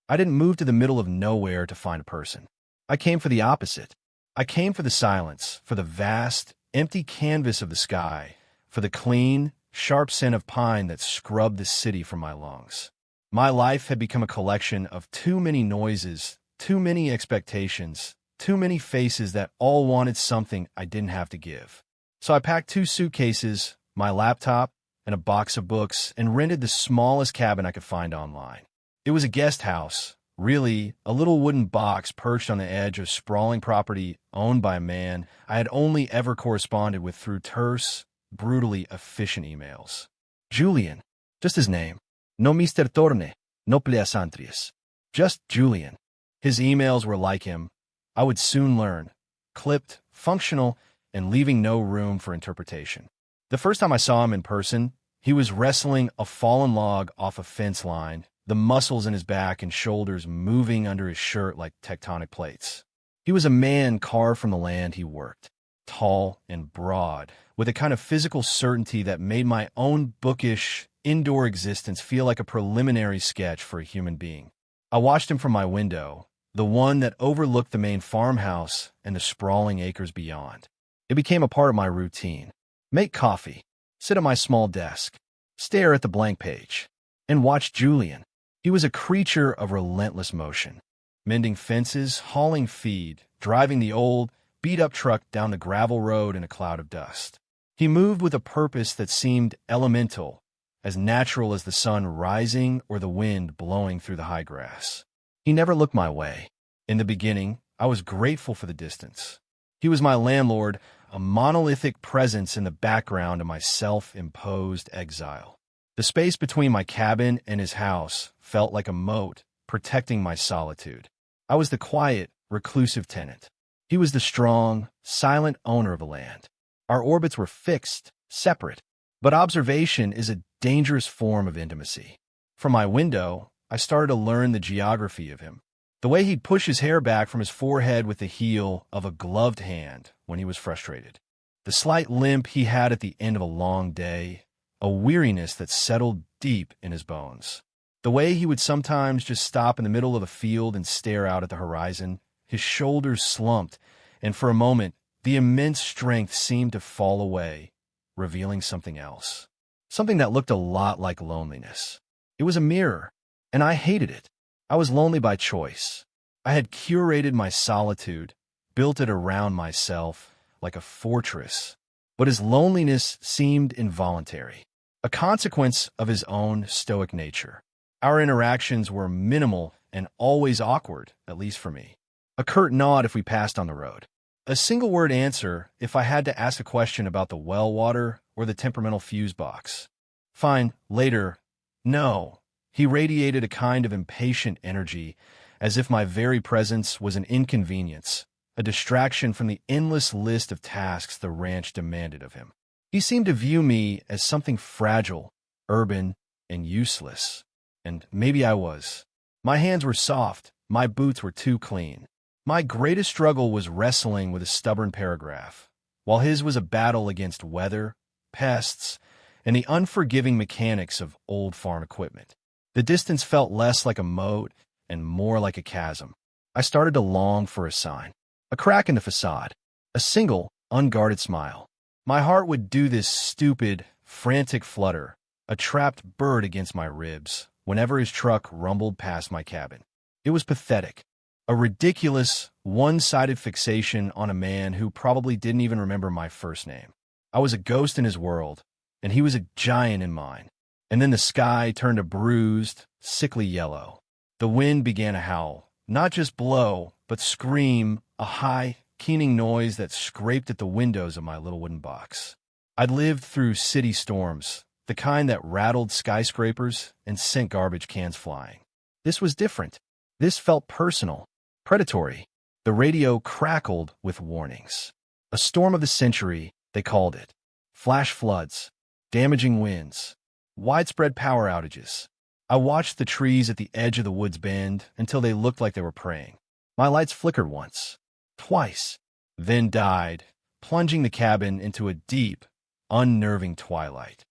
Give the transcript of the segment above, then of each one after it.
I didn't move to the middle of nowhere to find a person. I came for the opposite. I came for the silence, for the vast, empty canvas of the sky, for the clean, sharp scent of pine that scrubbed the city from my lungs. My life had become a collection of too many noises, too many expectations, too many faces that all wanted something I didn't have to give. So I packed 2 suitcases, my laptop, and a box of books, and rented the smallest cabin I could find online. It was a guest house, really a little wooden box perched on the edge of sprawling property owned by a man I had only ever corresponded with through terse, brutally efficient emails. Julian, just his name. No Mr. Torne, no Pleasantries. Just Julian. His emails were like him. I would soon learn. Clipped, functional, and leaving no room for interpretation. The first time I saw him in person, he was wrestling a fallen log off a fence line, the muscles in his back and shoulders moving under his shirt like tectonic plates. He was a man carved from the land he worked, tall and broad, with a kind of physical certainty that made my own bookish, indoor existence feel like a preliminary sketch for a human being. I watched him from my window, the one that overlooked the main farmhouse and the sprawling acres beyond. It became a part of my routine. Make coffee, sit at my small desk, stare at the blank page, and watch Julian. He was a creature of relentless motion, mending fences, hauling feed, driving the old, beat-up truck down the gravel road in a cloud of dust. He moved with a purpose that seemed elemental, as natural as the sun rising or the wind blowing through the high grass. He never looked my way. In the beginning, I was grateful for the distance. He was my landlord, a monolithic presence in the background of my self-imposed exile. The space between my cabin and his house felt like a moat, protecting my solitude. I was the quiet, reclusive tenant. He was the strong, silent owner of the land. Our orbits were fixed, separate, but observation is a dangerous form of intimacy. From my window, I started to learn the geography of him. The way he'd push his hair back from his forehead with the heel of a gloved hand when he was frustrated. The slight limp he had at the end of a long day, a weariness that settled deep in his bones. The way he would sometimes just stop in the middle of a field and stare out at the horizon, his shoulders slumped, and for a moment, the immense strength seemed to fall away, revealing something else. Something that looked a lot like loneliness. It was a mirror, and I hated it. I was lonely by choice. I had curated my solitude, built it around myself like a fortress, but his loneliness seemed involuntary, a consequence of his own stoic nature. Our interactions were minimal and always awkward, at least for me. A curt nod if we passed on the road. A single-word answer if I had to ask a question about the well water or the temperamental fuse box. Fine, later. No. He radiated a kind of impatient energy, as if my very presence was an inconvenience, a distraction from the endless list of tasks the ranch demanded of him. He seemed to view me as something fragile, urban, and useless. And maybe I was. My hands were soft, my boots were too clean. My greatest struggle was wrestling with a stubborn paragraph, while his was a battle against weather, pests, and the unforgiving mechanics of old farm equipment. The distance felt less like a moat and more like a chasm. I started to long for a sign, a crack in the facade, a single, unguarded smile. My heart would do this stupid, frantic flutter, a trapped bird against my ribs, whenever his truck rumbled past my cabin. It was pathetic, a ridiculous, one-sided fixation on a man who probably didn't even remember my first name. I was a ghost in his world, and he was a giant in mine. And then the sky turned a bruised, sickly yellow. The wind began to howl, not just blow, but scream, a high, keening noise that scraped at the windows of my little wooden box. I'd lived through city storms, the kind that rattled skyscrapers and sent garbage cans flying. This was different. This felt personal, predatory. The radio crackled with warnings. A storm of the century, they called it. Flash floods, damaging winds, widespread power outages. I watched the trees at the edge of the woods bend until they looked like they were praying. My lights flickered once, twice, then died, plunging the cabin into a deep, unnerving twilight.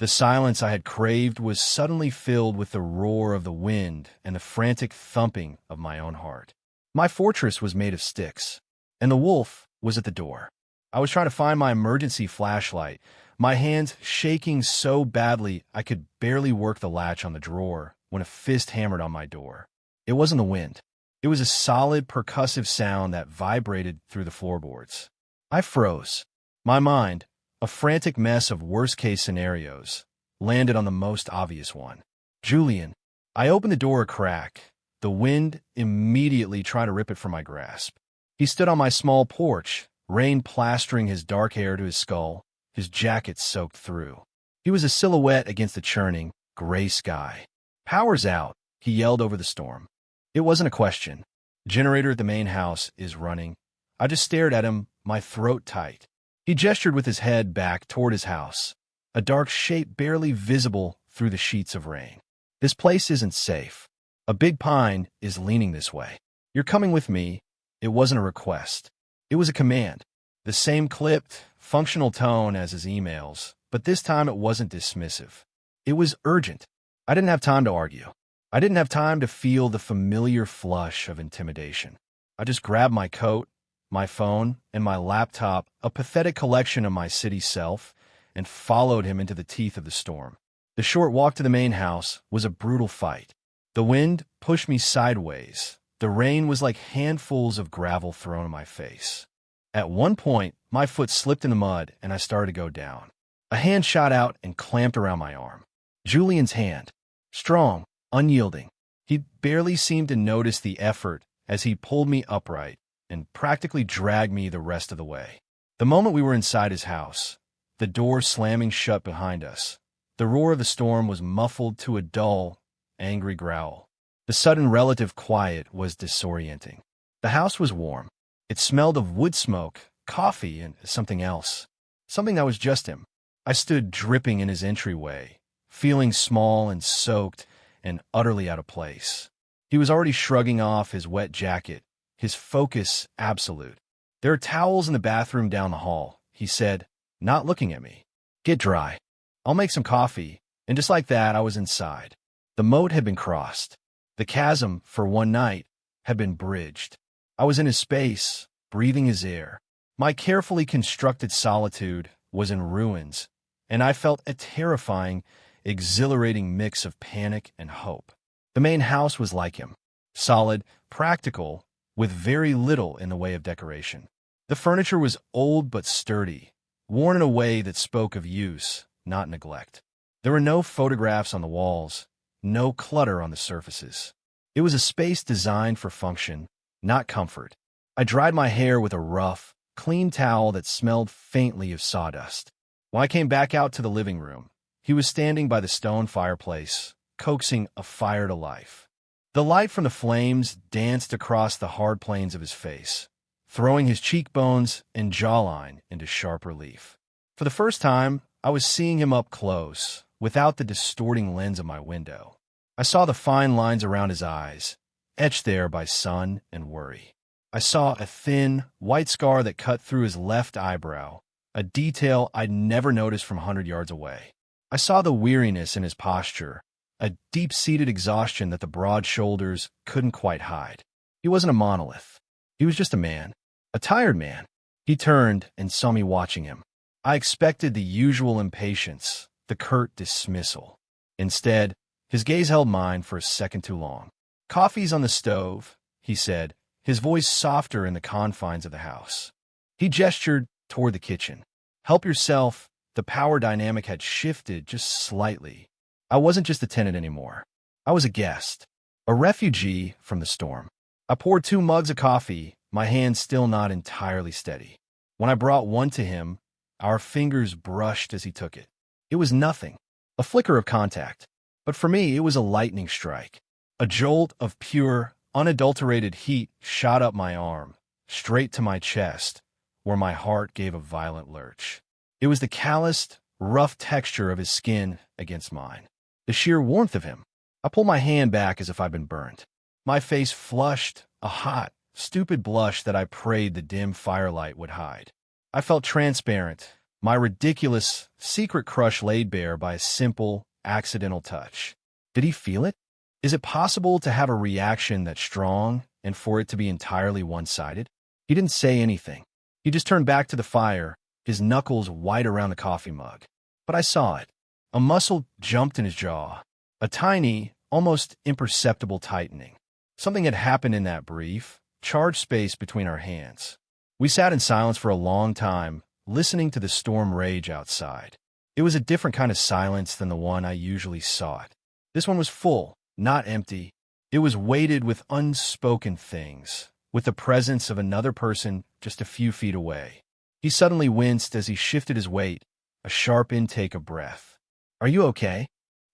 The silence I had craved was suddenly filled with the roar of the wind and the frantic thumping of my own heart. My fortress was made of sticks, and the wolf was at the door. I was trying to find my emergency flashlight, my hands shaking so badly I could barely work the latch on the drawer when a fist hammered on my door. It wasn't the wind. It was a solid, percussive sound that vibrated through the floorboards. I froze. My mind, a frantic mess of worst-case scenarios, landed on the most obvious one. Julian. I opened the door a crack. The wind immediately tried to rip it from my grasp. He stood on my small porch, rain plastering his dark hair to his skull, his jacket soaked through. He was a silhouette against the churning, gray sky. "Power's out," he yelled over the storm. It wasn't a question. Generator at the main house is running. I just stared at him, my throat tight. He gestured with his head back toward his house, a dark shape barely visible through the sheets of rain. "This place isn't safe. A big pine is leaning this way. You're coming with me." It wasn't a request. It was a command. The same clipped, functional tone as his emails, but this time it wasn't dismissive. It was urgent. I didn't have time to argue. I didn't have time to feel the familiar flush of intimidation. I just grabbed my coat, my phone, and my laptop, a pathetic collection of my city self, and followed him into the teeth of the storm. The short walk to the main house was a brutal fight. The wind pushed me sideways. The rain was like handfuls of gravel thrown in my face. At one point, my foot slipped in the mud and I started to go down. A hand shot out and clamped around my arm. Julian's hand. Strong, unyielding. He barely seemed to notice the effort as he pulled me upright and practically dragged me the rest of the way. The moment we were inside his house, the door slamming shut behind us, the roar of the storm was muffled to a dull, angry growl. The sudden relative quiet was disorienting. The house was warm. It smelled of wood smoke, coffee, and something else. Something that was just him. I stood dripping in his entryway, feeling small and soaked and utterly out of place. He was already shrugging off his wet jacket, his focus absolute. "There are towels in the bathroom down the hall," he said, not looking at me. "Get dry. I'll make some coffee." And just like that, I was inside. The moat had been crossed. The chasm, for one night, had been bridged. I was in his space, breathing his air. My carefully constructed solitude was in ruins, and I felt a terrifying, exhilarating mix of panic and hope. The main house was like him, solid, practical, with very little in the way of decoration. The furniture was old but sturdy, worn in a way that spoke of use, not neglect. There were no photographs on the walls, no clutter on the surfaces. It was a space designed for function, not comfort. I dried my hair with a rough, clean towel that smelled faintly of sawdust. When I came back out to the living room, he was standing by the stone fireplace, coaxing a fire to life. The light from the flames danced across the hard planes of his face, throwing his cheekbones and jawline into sharp relief. For the first time, I was seeing him up close, without the distorting lens of my window. I saw the fine lines around his eyes, etched there by sun and worry. I saw a thin, white scar that cut through his left eyebrow, a detail I'd never noticed from 100 yards away. I saw the weariness in his posture, a deep-seated exhaustion that the broad shoulders couldn't quite hide. He wasn't a monolith. He was just a man, a tired man. He turned and saw me watching him. I expected the usual impatience, the curt dismissal. Instead, his gaze held mine for a second too long. "Coffee's on the stove," he said, his voice softer in the confines of the house. He gestured toward the kitchen. "Help yourself." The power dynamic had shifted just slightly. I wasn't just a tenant anymore. I was a guest, a refugee from the storm. I poured 2 mugs of coffee, my hand still not entirely steady. When I brought one to him, our fingers brushed as he took it. It was nothing, a flicker of contact. But for me, it was a lightning strike. A jolt of pure, unadulterated heat shot up my arm, straight to my chest, where my heart gave a violent lurch. It was the calloused, rough texture of his skin against mine, the sheer warmth of him. I pulled my hand back as if I'd been burned. My face flushed, a hot, stupid blush that I prayed the dim firelight would hide. I felt transparent, My ridiculous, secret crush laid bare by a simple, accidental touch. Did he feel it? Is it possible to have a reaction that's strong and for it to be entirely one-sided? He didn't say anything. He just turned back to the fire, his knuckles white around the coffee mug. But I saw it. A muscle jumped in his jaw. A tiny, almost imperceptible tightening. Something had happened in that brief, charged space between our hands. We sat in silence for a long time, listening to the storm rage outside. It was a different kind of silence than the one I usually sought. This one was full, not empty. It was weighted with unspoken things, with the presence of another person just a few feet away. He suddenly winced as he shifted his weight, a sharp intake of breath. "Are you okay?"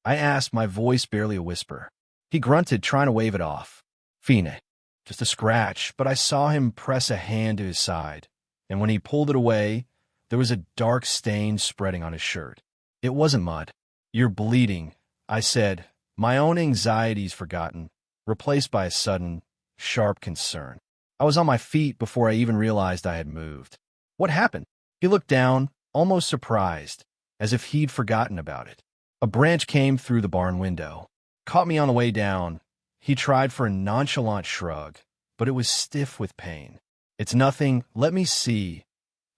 I asked, my voice barely a whisper. He grunted, trying to wave it off. "Fine. Just a scratch," but I saw him press a hand to his side, and when he pulled it away, there was a dark stain spreading on his shirt. It wasn't mud. "You're bleeding," I said, my own anxieties forgotten, replaced by a sudden, sharp concern. I was on my feet before I even realized I had moved. "What happened?" He looked down, almost surprised, as if he'd forgotten about it. "A branch came through the barn window. Caught me on the way down." He tried for a nonchalant shrug, but it was stiff with pain. "It's nothing. Let me see."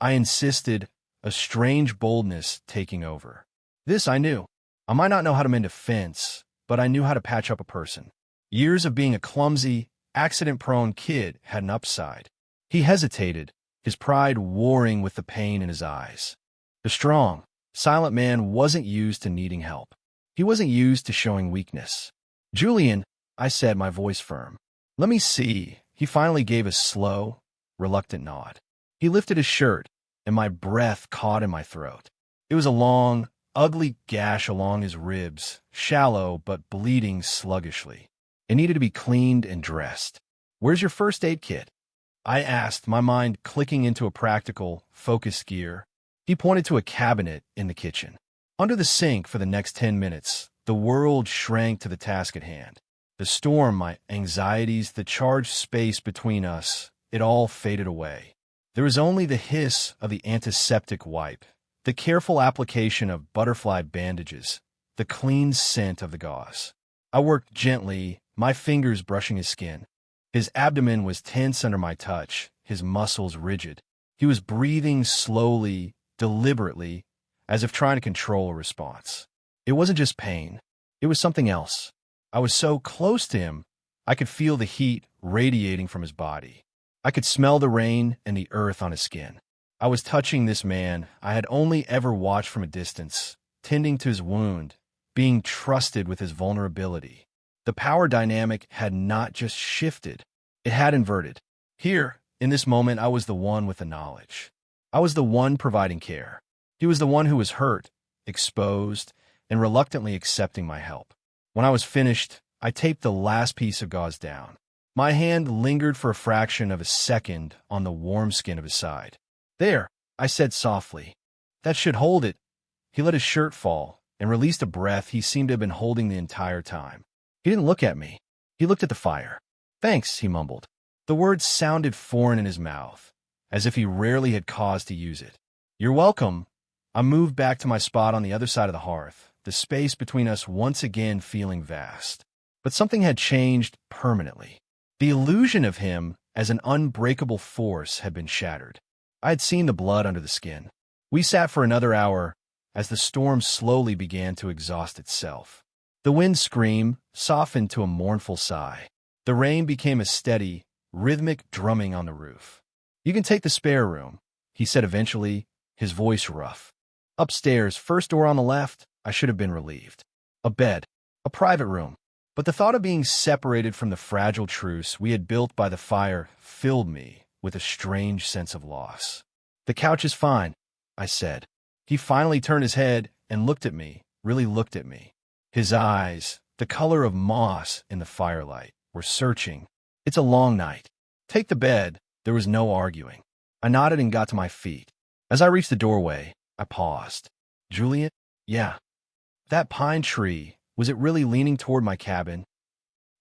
I insisted, a strange boldness taking over. This I knew. I might not know how to mend a fence, but I knew how to patch up a person. Years of being a clumsy, accident-prone kid had an upside. He hesitated, his pride warring with the pain in his eyes. The strong, silent man wasn't used to needing help. He wasn't used to showing weakness. "Julian," I said, my voice firm. "Let me see." He finally gave a slow, reluctant nod. He lifted his shirt, and my breath caught in my throat. It was a long, ugly gash along his ribs, shallow but bleeding sluggishly. It needed to be cleaned and dressed. "Where's your first aid kit?" I asked, my mind clicking into a practical, focused gear. He pointed to a cabinet in the kitchen. Under the sink for the next 10 minutes, the world shrank to the task at hand. The storm, my anxieties, the charged space between us, it all faded away. There was only the hiss of the antiseptic wipe, the careful application of butterfly bandages, the clean scent of the gauze. I worked gently, my fingers brushing his skin. His abdomen was tense under my touch, his muscles rigid. He was breathing slowly, deliberately, as if trying to control a response. It wasn't just pain. It was something else. I was so close to him, I could feel the heat radiating from his body. I could smell the rain and the earth on his skin. I was touching this man I had only ever watched from a distance, tending to his wound, being trusted with his vulnerability. The power dynamic had not just shifted, it had inverted. Here, in this moment, I was the one with the knowledge. I was the one providing care. He was the one who was hurt, exposed, and reluctantly accepting my help. When I was finished, I taped the last piece of gauze down. My hand lingered for a fraction of a second on the warm skin of his side. "There," I said softly. "That should hold it." He let his shirt fall and released a breath he seemed to have been holding the entire time. He didn't look at me. He looked at the fire. "Thanks," he mumbled. The words sounded foreign in his mouth, as if he rarely had cause to use it. "You're welcome." I moved back to my spot on the other side of the hearth, the space between us once again feeling vast. But something had changed permanently. The illusion of him as an unbreakable force had been shattered. I had seen the blood under the skin. We sat for another hour as the storm slowly began to exhaust itself. The wind scream softened to a mournful sigh. The rain became a steady, rhythmic drumming on the roof. "You can take the spare room," he said eventually, his voice rough. "Upstairs, first door on the left." I should have been relieved. A bed, a private room. But the thought of being separated from the fragile truce we had built by the fire filled me with a strange sense of loss. "The couch is fine," I said. He finally turned his head and looked at me, really looked at me. His eyes, the color of moss in the firelight, were searching. "It's a long night. Take the bed." There was no arguing. I nodded and got to my feet. As I reached the doorway, I paused. "Julian?" "Yeah." "That pine tree, was it really leaning toward my cabin?"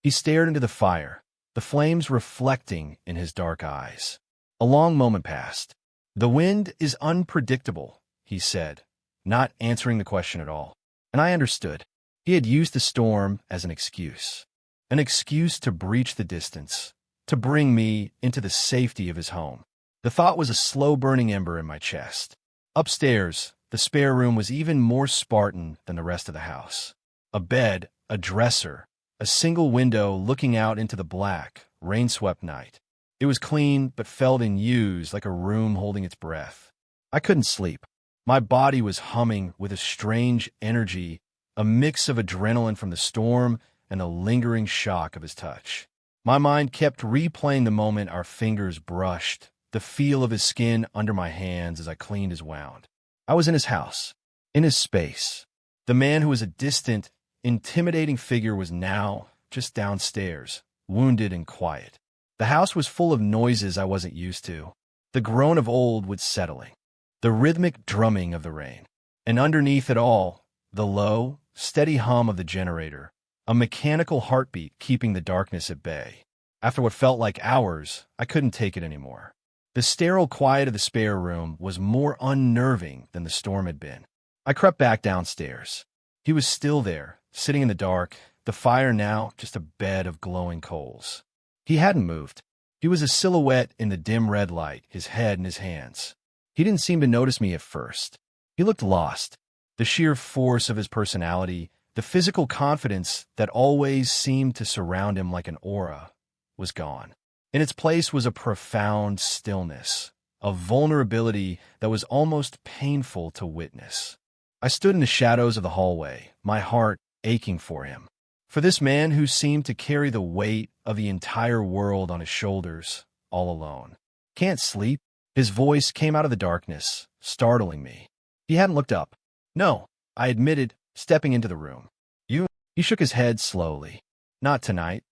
He stared into the fire, the flames reflecting in his dark eyes. A long moment passed. "The wind is unpredictable," he said, not answering the question at all. And I understood. He had used the storm as an excuse to breach the distance, to bring me into the safety of his home. The thought was a slow-burning ember in my chest. Upstairs, the spare room was even more Spartan than the rest of the house. A bed, a dresser, a single window looking out into the black, rain-swept night. It was clean but felt unused, like a room holding its breath. I couldn't sleep. My body was humming with a strange energy, a mix of adrenaline from the storm and the lingering shock of his touch. My mind kept replaying the moment our fingers brushed, the feel of his skin under my hands as I cleaned his wound. I was in his house, in his space. The man who was a distant, intimidating figure was now just downstairs, wounded and quiet. The house was full of noises I wasn't used to. The groan of old wood settling, the rhythmic drumming of the rain, and underneath it all, the low, steady hum of the generator, a mechanical heartbeat keeping the darkness at bay. After what felt like hours, I couldn't take it anymore. The sterile quiet of the spare room was more unnerving than the storm had been. I crept back downstairs. He was still there, sitting in the dark, the fire now just a bed of glowing coals. He hadn't moved. He was a silhouette in the dim red light, his head in his hands. He didn't seem to notice me at first. He looked lost. The sheer force of his personality, the physical confidence that always seemed to surround him like an aura, was gone. In its place was a profound stillness, a vulnerability that was almost painful to witness. I stood in the shadows of the hallway, my heart aching for him. For this man who seemed to carry the weight of the entire world on his shoulders, all alone. "Can't sleep?" His voice came out of the darkness, startling me. He hadn't looked up. "No," I admitted, stepping into the room. "You?" He shook his head slowly. "Not tonight."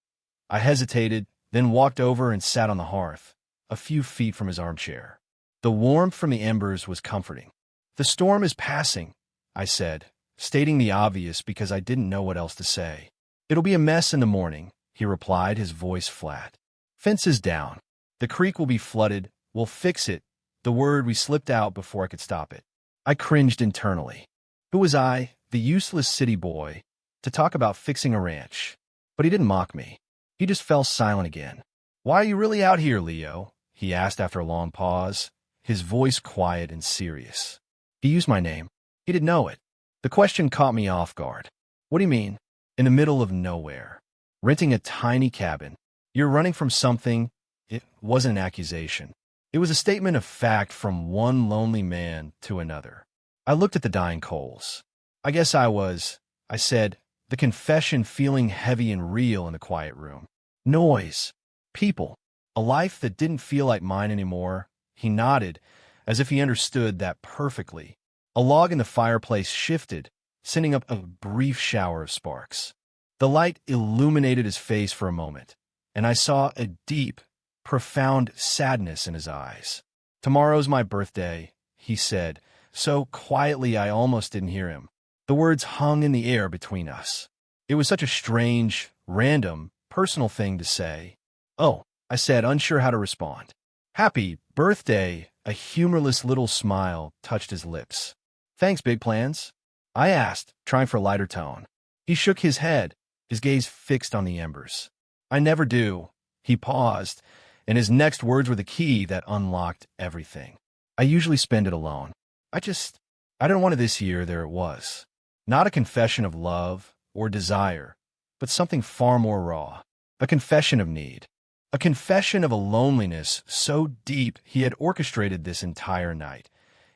I hesitated, then walked over and sat on the hearth, a few feet from his armchair. The warmth from the embers was comforting. "The storm is passing," I said, stating the obvious because I didn't know what else to say. "It'll be a mess in the morning," he replied, his voice flat. "Fences down. The creek will be flooded. We'll fix it." The word we slipped out before I could stop it. I cringed internally. Who was I, the useless city boy, to talk about fixing a ranch? But he didn't mock me. He just fell silent again. "Why are you really out here, Leo?" he asked after a long pause, his voice quiet and serious. He used my name. He didn't know it. The question caught me off guard. "What do you mean?" "In the middle of nowhere. Renting a tiny cabin. You're running from something." It wasn't an accusation. It was a statement of fact from one lonely man to another. I looked at the dying coals. "I guess I was," I said, the confession feeling heavy and real in the quiet room. "Noise. People. A life that didn't feel like mine anymore." He nodded, as if he understood that perfectly. A log in the fireplace shifted, sending up a brief shower of sparks. The light illuminated his face for a moment, and I saw a deep, profound sadness in his eyes. "Tomorrow's my birthday," he said, so quietly I almost didn't hear him. The words hung in the air between us. It was such a strange, random, personal thing to say. "Oh," I said, unsure how to respond. "Happy birthday." A humorless little smile touched his lips. "Thanks, big plans?" I asked, trying for a lighter tone. He shook his head, his gaze fixed on the embers. "I never do." He paused, and his next words were the key that unlocked everything. "I usually spend it alone. I didn't want it this year." There it was. Not a confession of love or desire, but something far more raw. A confession of need. A confession of a loneliness so deep he had orchestrated this entire night,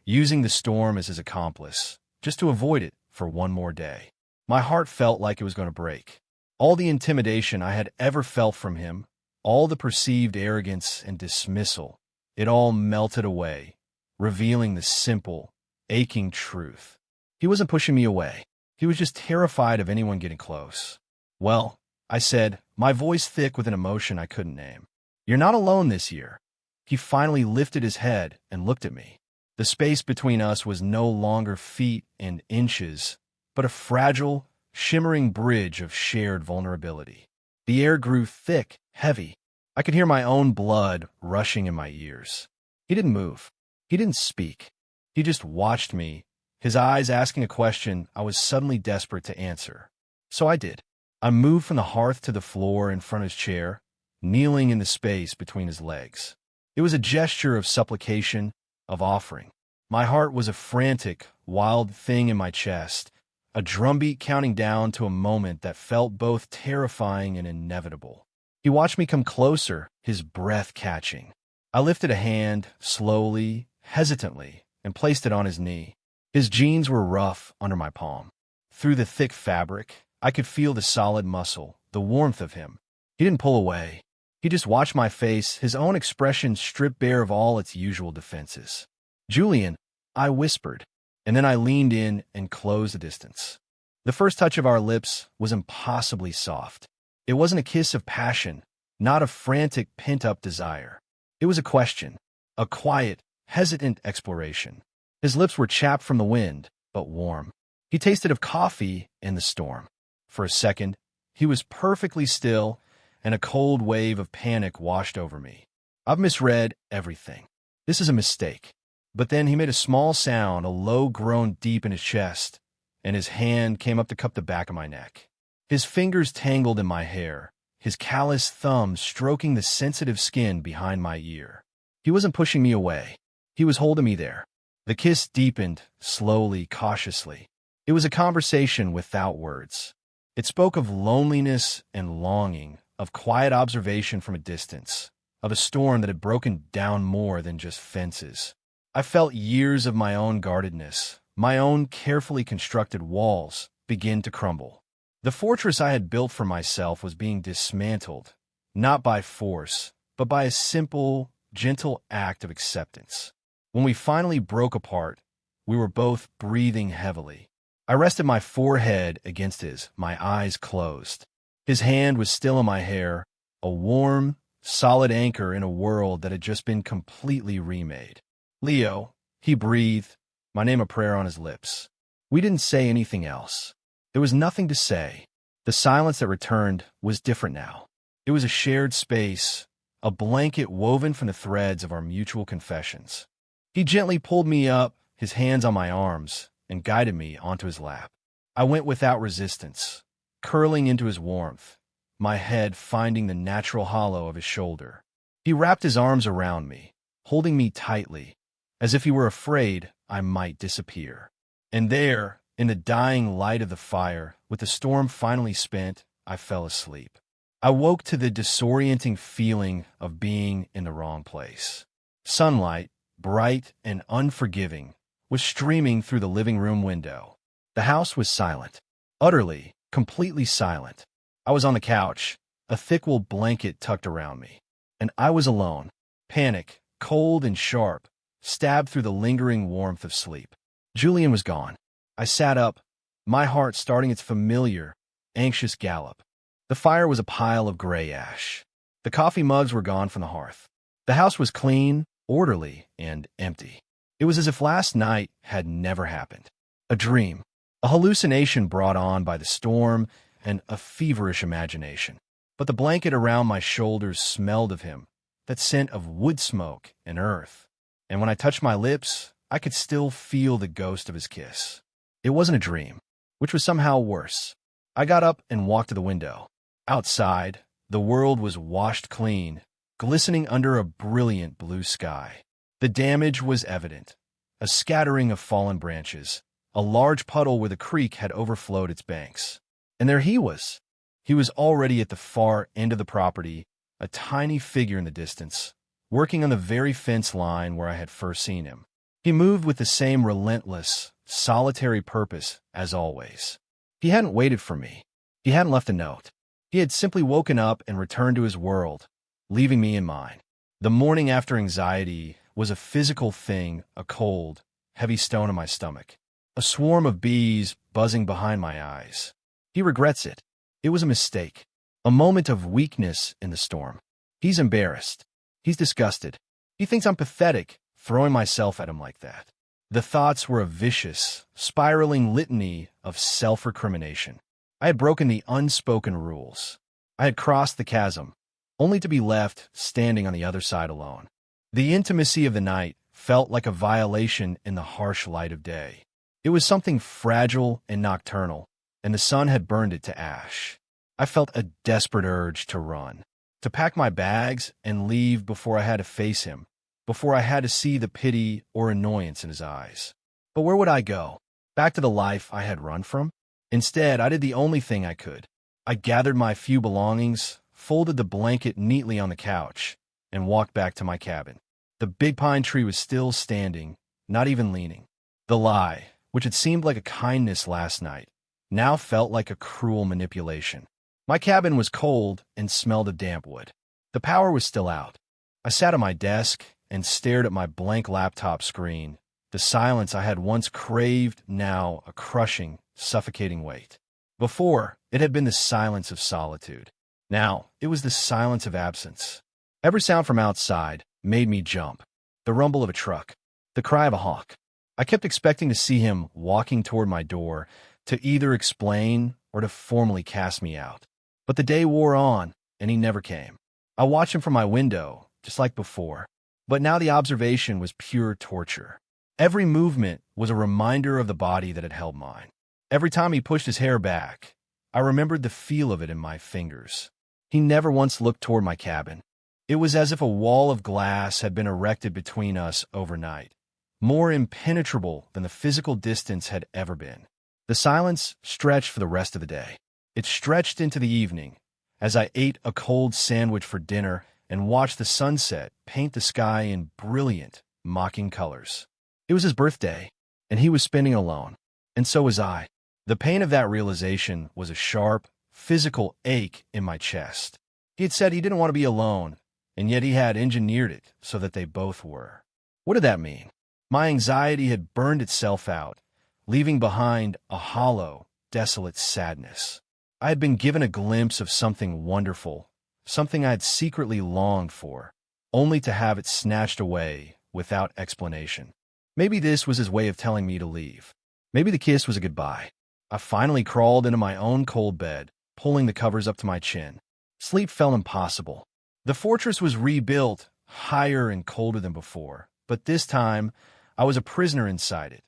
using the storm as his accomplice, just to avoid it for one more day. My heart felt like it was going to break. All the intimidation I had ever felt from him, all the perceived arrogance and dismissal, it all melted away, revealing the simple, aching truth. He wasn't pushing me away. He was just terrified of anyone getting close. "Well," I said, my voice thick with an emotion I couldn't name, "you're not alone this year." He finally lifted his head and looked at me. The space between us was no longer feet and inches, but a fragile, shimmering bridge of shared vulnerability. The air grew thick, heavy. I could hear my own blood rushing in my ears. He didn't move. He didn't speak. He just watched me, his eyes asking a question I was suddenly desperate to answer. So I did. I moved from the hearth to the floor in front of his chair, kneeling in the space between his legs. It was a gesture of supplication, of offering. My heart was a frantic, wild thing in my chest, a drumbeat counting down to a moment that felt both terrifying and inevitable. He watched me come closer, his breath catching. I lifted a hand, slowly, hesitantly, and placed it on his knee. His jeans were rough under my palm. Through the thick fabric, I could feel the solid muscle, the warmth of him. He didn't pull away. He just watched my face, his own expression stripped bare of all its usual defenses. "Julian," I whispered, and then I leaned in and closed the distance. The first touch of our lips was impossibly soft. It wasn't a kiss of passion, not a frantic, pent-up desire. It was a question, a quiet, hesitant exploration. His lips were chapped from the wind, but warm. He tasted of coffee in the storm. For a second, he was perfectly still, and a cold wave of panic washed over me. I've misread everything. This is a mistake. But then he made a small sound, a low groan deep in his chest, and his hand came up to cup the back of my neck. His fingers tangled in my hair, his calloused thumb stroking the sensitive skin behind my ear. He wasn't pushing me away. He was holding me there. The kiss deepened, slowly, cautiously. It was a conversation without words. It spoke of loneliness and longing, of quiet observation from a distance, of a storm that had broken down more than just fences. I felt years of my own guardedness, my own carefully constructed walls, begin to crumble. The fortress I had built for myself was being dismantled, not by force, but by a simple, gentle act of acceptance. When we finally broke apart, we were both breathing heavily. I rested my forehead against his, my eyes closed. His hand was still in my hair, a warm, solid anchor in a world that had just been completely remade. "Leo," he breathed, my name a prayer on his lips. We didn't say anything else. There was nothing to say. The silence that returned was different now. It was a shared space, a blanket woven from the threads of our mutual confessions. He gently pulled me up, his hands on my arms, and guided me onto his lap. I went without resistance, curling into his warmth, my head finding the natural hollow of his shoulder. He wrapped his arms around me, holding me tightly, as if he were afraid I might disappear. And there, in the dying light of the fire, with the storm finally spent, I fell asleep. I woke to the disorienting feeling of being in the wrong place. Sunlight, bright and unforgiving, was streaming through the living room window. The house was silent, utterly, completely silent. I was on the couch, a thick wool blanket tucked around me, and I was alone, panic, cold and sharp, stabbed through the lingering warmth of sleep. Julian was gone. I sat up, my heart starting its familiar, anxious gallop. The fire was a pile of gray ash. The coffee mugs were gone from the hearth. The house was clean, orderly, and empty. It was as if last night had never happened. A dream, a hallucination brought on by the storm and a feverish imagination. But the blanket around my shoulders smelled of him, that scent of wood smoke and earth. And when I touched my lips, I could still feel the ghost of his kiss. It wasn't a dream, which was somehow worse. I got up and walked to the window. Outside, the world was washed clean, glistening under a brilliant blue sky. The damage was evident. A scattering of fallen branches, a large puddle where the creek had overflowed its banks. And there he was. He was already at the far end of the property, a tiny figure in the distance, working on the very fence line where I had first seen him. He moved with the same relentless, solitary purpose as always. He hadn't waited for me. He hadn't left a note. He had simply woken up and returned to his world, leaving me in mine. The morning after anxiety was a physical thing, a cold, heavy stone in my stomach, a swarm of bees buzzing behind my eyes. He regrets it. It was a mistake, a moment of weakness in the storm. He's embarrassed. He's disgusted. He thinks I'm pathetic, throwing myself at him like that. The thoughts were a vicious, spiraling litany of self-recrimination. I had broken the unspoken rules. I had crossed the chasm, only to be left standing on the other side alone. The intimacy of the night felt like a violation in the harsh light of day. It was something fragile and nocturnal, and the sun had burned it to ash. I felt a desperate urge to run, to pack my bags and leave before I had to face him, before I had to see the pity or annoyance in his eyes. But where would I go? Back to the life I had run from? Instead, I did the only thing I could. I gathered my few belongings, folded the blanket neatly on the couch, and walked back to my cabin. The big pine tree was still standing, not even leaning. The lie, which had seemed like a kindness last night, now felt like a cruel manipulation. My cabin was cold and smelled of damp wood. The power was still out. I sat at my desk and stared at my blank laptop screen, the silence I had once craved, now a crushing, suffocating weight. Before, it had been the silence of solitude. Now, it was the silence of absence. Every sound from outside made me jump. The rumble of a truck, the cry of a hawk. I kept expecting to see him walking toward my door to either explain or to formally cast me out. But the day wore on, and he never came. I watched him from my window, just like before. But now the observation was pure torture. Every movement was a reminder of the body that had held mine. Every time he pushed his hair back, I remembered the feel of it in my fingers. He never once looked toward my cabin. It was as if a wall of glass had been erected between us overnight, more impenetrable than the physical distance had ever been. The silence stretched for the rest of the day. It stretched into the evening, as I ate a cold sandwich for dinner and watched the sunset paint the sky in brilliant, mocking colors. It was his birthday, and he was spending it alone, and so was I. The pain of that realization was a sharp, physical ache in my chest. He had said he didn't want to be alone, and yet he had engineered it so that they both were. What did that mean? My anxiety had burned itself out, leaving behind a hollow, desolate sadness. I had been given a glimpse of something wonderful, something I had secretly longed for, only to have it snatched away without explanation. Maybe this was his way of telling me to leave. Maybe the kiss was a goodbye. I finally crawled into my own cold bed, pulling the covers up to my chin. Sleep felt impossible. The fortress was rebuilt, higher and colder than before, but this time I was a prisoner inside it,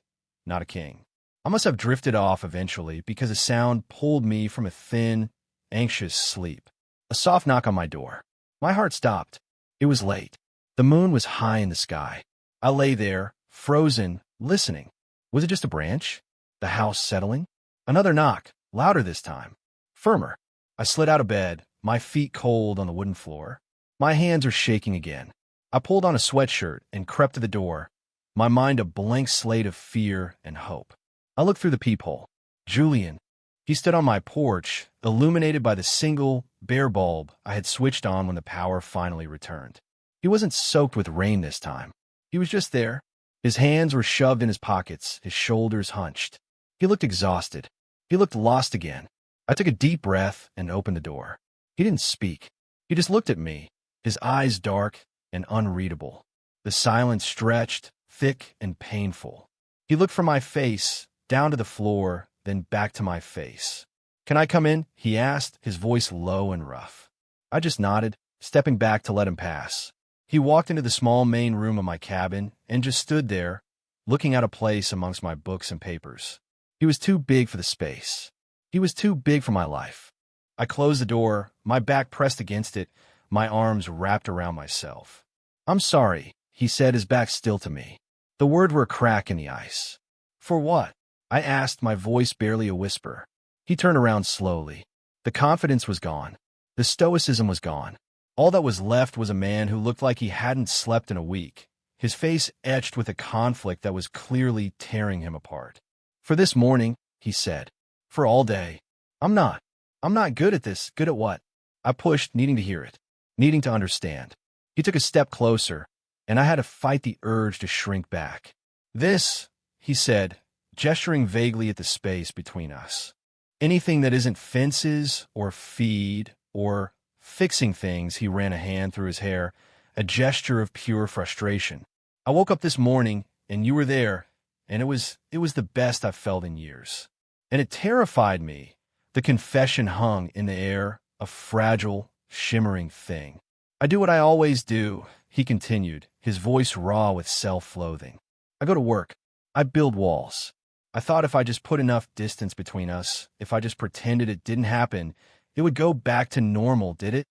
not a king. I must have drifted off eventually because a sound pulled me from a thin, anxious sleep. A soft knock on my door. My heart stopped. It was late. The moon was high in the sky. I lay there, frozen, listening. Was it just a branch? The house settling? Another knock, louder this time. Firmer. I slid out of bed, my feet cold on the wooden floor. My hands are shaking again. I pulled on a sweatshirt and crept to the door, my mind a blank slate of fear and hope. I looked through the peephole. Julian. He stood on my porch, illuminated by the single, bare bulb I had switched on when the power finally returned. He wasn't soaked with rain this time. He was just there. His hands were shoved in his pockets, his shoulders hunched. He looked exhausted. He looked lost again. I took a deep breath and opened the door. He didn't speak. He just looked at me, his eyes dark and unreadable. The silence stretched, thick and painful. He looked from my face, down to the floor, then back to my face. "Can I come in?" he asked, his voice low and rough. I just nodded, stepping back to let him pass. He walked into the small main room of my cabin and just stood there, looking out of place amongst my books and papers. He was too big for the space. He was too big for my life. I closed the door, my back pressed against it, my arms wrapped around myself. "I'm sorry," he said, his back still to me. The words were a crack in the ice. "For what?" I asked, my voice barely a whisper. He turned around slowly. The confidence was gone. The stoicism was gone. All that was left was a man who looked like he hadn't slept in a week, his face etched with a conflict that was clearly tearing him apart. "For this morning," he said. "For all day. I'm not good at this." "Good at what?" I pushed, needing to hear it, needing to understand. He took a step closer, and I had to fight the urge to shrink back. "This," he said, gesturing vaguely at the space between us. "Anything that isn't fences or feed or fixing things." He ran a hand through his hair, a gesture of pure frustration. "I woke up this morning, and you were there, and it was the best I've felt in years. And it terrified me." The confession hung in the air, a fragile, shimmering thing. "I do what I always do," he continued, his voice raw with self-loathing. I go to work. I build walls. I thought if I just put enough distance between us, if I just pretended it didn't happen, it would go back to normal, did it?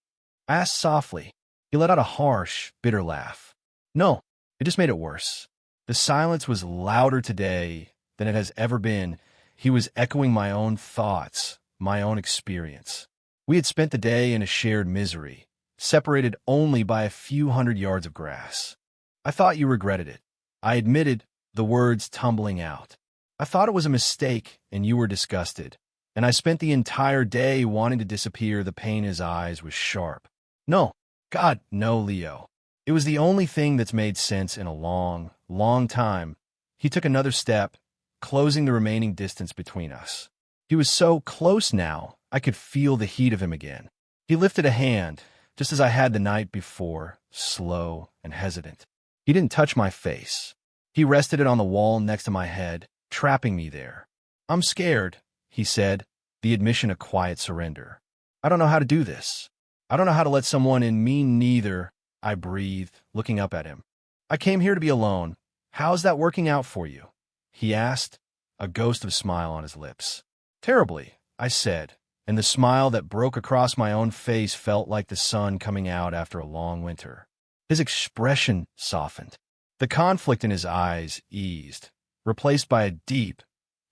I asked softly. He let out a harsh, bitter laugh. No, it just made it worse. The silence was louder today than it has ever been. He was echoing my own thoughts, my own experience. We had spent the day in a shared misery, separated only by a few hundred yards of grass. I thought you regretted it. I admitted, the words tumbling out. I thought it was a mistake, and you were disgusted. And I spent the entire day wanting to disappear. The pain in his eyes was sharp. No, God, no, Leo. It was the only thing that's made sense in a long, long time. He took another step, closing the remaining distance between us. He was so close now, I could feel the heat of him again. He lifted a hand, just as I had the night before, slow and hesitant. He didn't touch my face. He rested it on the wall next to my head, trapping me there. I'm scared, he said, the admission a quiet surrender. I don't know how to do this. I don't know how to let someone in. Me neither, I breathed, looking up at him. I came here to be alone. How's that working out for you? He asked, a ghost of a smile on his lips. Terribly, I said, and the smile that broke across my own face felt like the sun coming out after a long winter. His expression softened. The conflict in his eyes eased, replaced by a deep,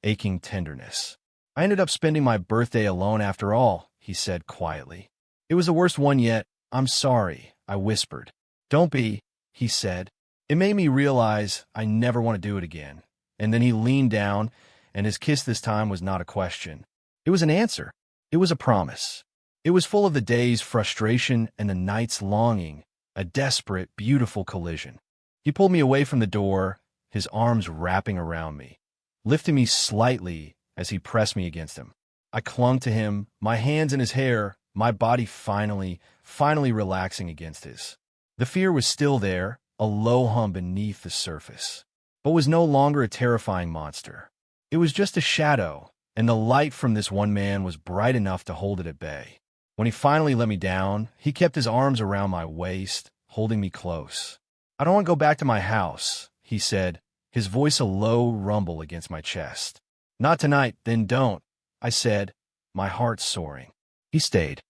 aching tenderness. I ended up spending my birthday alone after all, he said quietly. It was the worst one yet. I'm sorry, I whispered. Don't be, he said. It made me realize I never want to do it again. And then he leaned down, and his kiss this time was not a question. It was an answer. It was a promise. It was full of the day's frustration and the night's longing, a desperate, beautiful collision. He pulled me away from the door, his arms wrapping around me, lifting me slightly as he pressed me against him. I clung to him, my hands in his hair, my body finally relaxing against his. The fear was still there, a low hum beneath the surface, but was no longer a terrifying monster. It was just a shadow, and the light from this one man was bright enough to hold it at bay. When he finally let me down, he kept his arms around my waist, holding me close. I don't want to go back to my house, he said, his voice a low rumble against my chest. Not tonight, then don't, I said, my heart soaring. He stayed,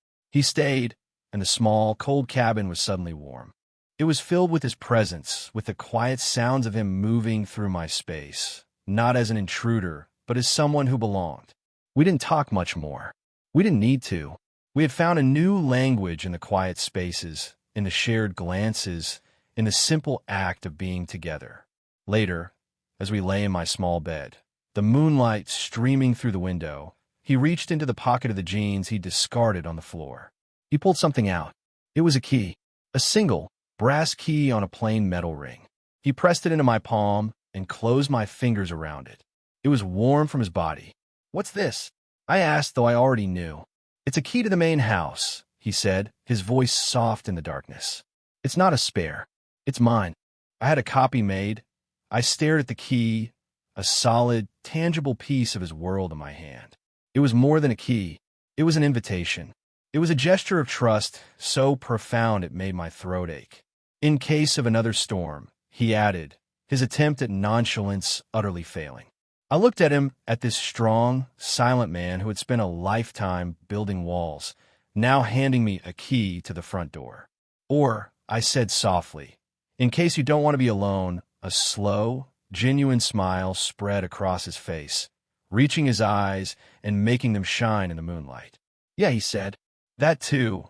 and the small, cold cabin was suddenly warm. It was filled with his presence, with the quiet sounds of him moving through my space, not as an intruder, but as someone who belonged. We didn't talk much more. We didn't need to. We had found a new language in the quiet spaces, in the shared glances, in the simple act of being together. Later, as we lay in my small bed, the moonlight streaming through the window, he reached into the pocket of the jeans he'd discarded on the floor. He pulled something out. It was a key, a single, brass key on a plain metal ring. He pressed it into my palm and closed my fingers around it. It was warm from his body. What's this? I asked, though I already knew. It's a key to the main house, he said, his voice soft in the darkness. It's not a spare. It's mine. I had a copy made. I stared at the key, a solid, tangible piece of his world in my hand. It was more than a key. It was an invitation. It was a gesture of trust so profound it made my throat ache. In case of another storm, he added, his attempt at nonchalance utterly failing. I looked at him, at this strong, silent man who had spent a lifetime building walls, now handing me a key to the front door. Or, I said softly, in case you don't want to be alone, a slow, genuine smile spread across his face, reaching his eyes and making them shine in the moonlight. Yeah, he said. That too.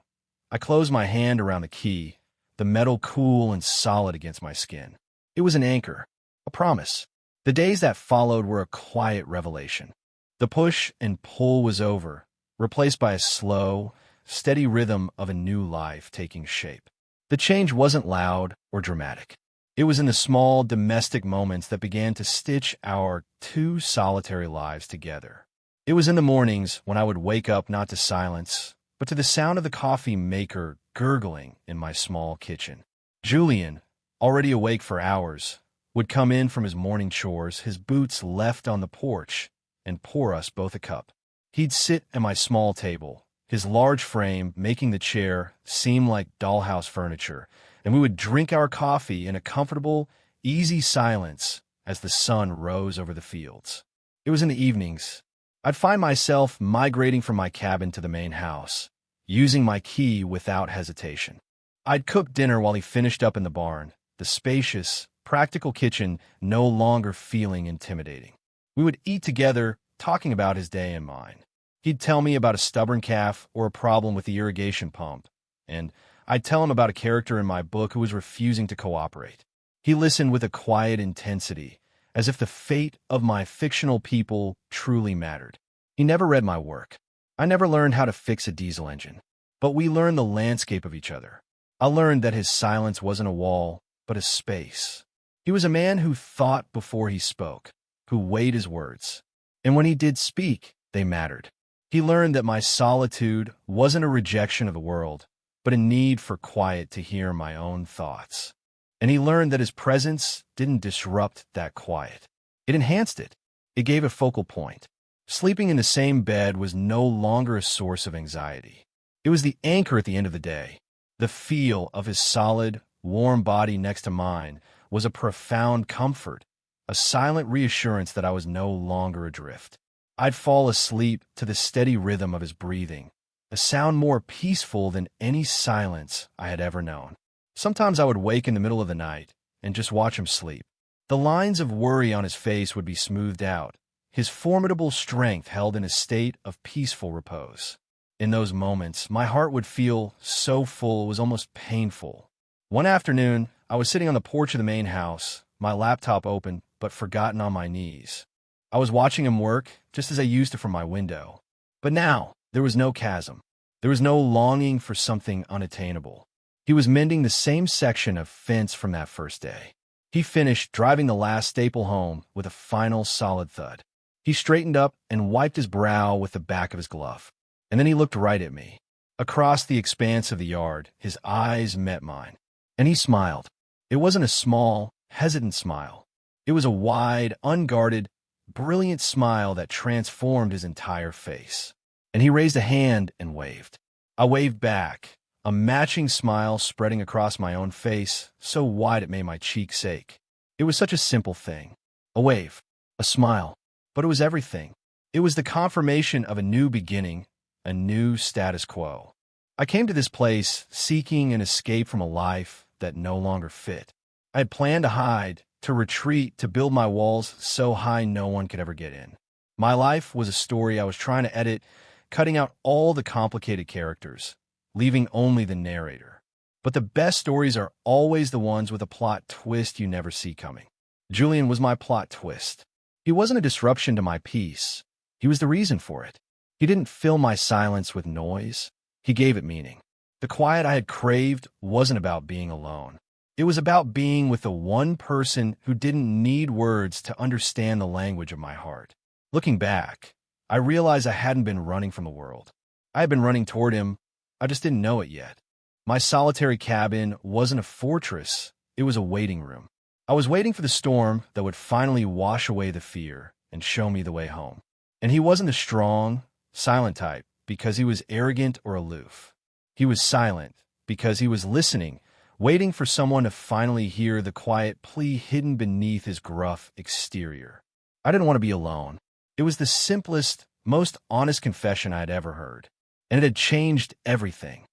I closed my hand around the key, the metal cool and solid against my skin. It was an anchor, a promise. The days that followed were a quiet revelation. The push and pull was over, replaced by a slow, steady rhythm of a new life taking shape. The change wasn't loud or dramatic. It was in the small, domestic moments that began to stitch our two solitary lives together. It was in the mornings when I would wake up not to silence, but to the sound of the coffee maker gurgling in my small kitchen. Julian, already awake for hours, would come in from his morning chores, his boots left on the porch, and pour us both a cup. He'd sit at my small table, his large frame making the chair seem like dollhouse furniture, and we would drink our coffee in a comfortable, easy silence as the sun rose over the fields. It was in the evenings. I'd find myself migrating from my cabin to the main house, using my key without hesitation. I'd cook dinner while he finished up in the barn, the spacious, practical kitchen no longer feeling intimidating. We would eat together, talking about his day and mine. He'd tell me about a stubborn calf or a problem with the irrigation pump, and I'd tell him about a character in my book who was refusing to cooperate. He listened with a quiet intensity, as if the fate of my fictional people truly mattered. He never read my work. I never learned how to fix a diesel engine. But we learned the landscape of each other. I learned that his silence wasn't a wall, but a space. He was a man who thought before he spoke, who weighed his words. And when he did speak, they mattered. He learned that my solitude wasn't a rejection of the world, but a need for quiet to hear my own thoughts. And he learned that his presence didn't disrupt that quiet. It enhanced it. It gave a focal point. Sleeping in the same bed was no longer a source of anxiety. It was the anchor at the end of the day. The feel of his solid, warm body next to mine was a profound comfort, a silent reassurance that I was no longer adrift. I'd fall asleep to the steady rhythm of his breathing, a sound more peaceful than any silence I had ever known. Sometimes I would wake in the middle of the night and just watch him sleep. The lines of worry on his face would be smoothed out, his formidable strength held in a state of peaceful repose. In those moments, my heart would feel so full it was almost painful. One afternoon, I was sitting on the porch of the main house, my laptop open but forgotten on my knees. I was watching him work, just as I used to from my window. But now, there was no chasm. There was no longing for something unattainable. He was mending the same section of fence from that first day. He finished driving the last staple home with a final solid thud. He straightened up and wiped his brow with the back of his glove. And then he looked right at me. Across the expanse of the yard, his eyes met mine. And he smiled. It wasn't a small, hesitant smile. It was a wide, unguarded, brilliant smile that transformed his entire face. And he raised a hand and waved. I waved back, a matching smile spreading across my own face, so wide it made my cheeks ache. It was such a simple thing. A wave, a smile, but it was everything. It was the confirmation of a new beginning, a new status quo. I came to this place seeking an escape from a life that no longer fit. I had planned to hide, to retreat, to build my walls so high no one could ever get in. My life was a story I was trying to edit, cutting out all the complicated characters, leaving only the narrator. But the best stories are always the ones with a plot twist you never see coming. Julian was my plot twist. He wasn't a disruption to my peace. He was the reason for it. He didn't fill my silence with noise. He gave it meaning. The quiet I had craved wasn't about being alone. It was about being with the one person who didn't need words to understand the language of my heart. Looking back, I realized I hadn't been running from the world. I had been running toward him. I just didn't know it yet. My solitary cabin wasn't a fortress. It was a waiting room. I was waiting for the storm that would finally wash away the fear and show me the way home. And he wasn't the strong, silent type because he was arrogant or aloof. He was silent because he was listening, waiting for someone to finally hear the quiet plea hidden beneath his gruff exterior. I didn't want to be alone. It was the simplest, most honest confession I had ever heard, and it had changed everything.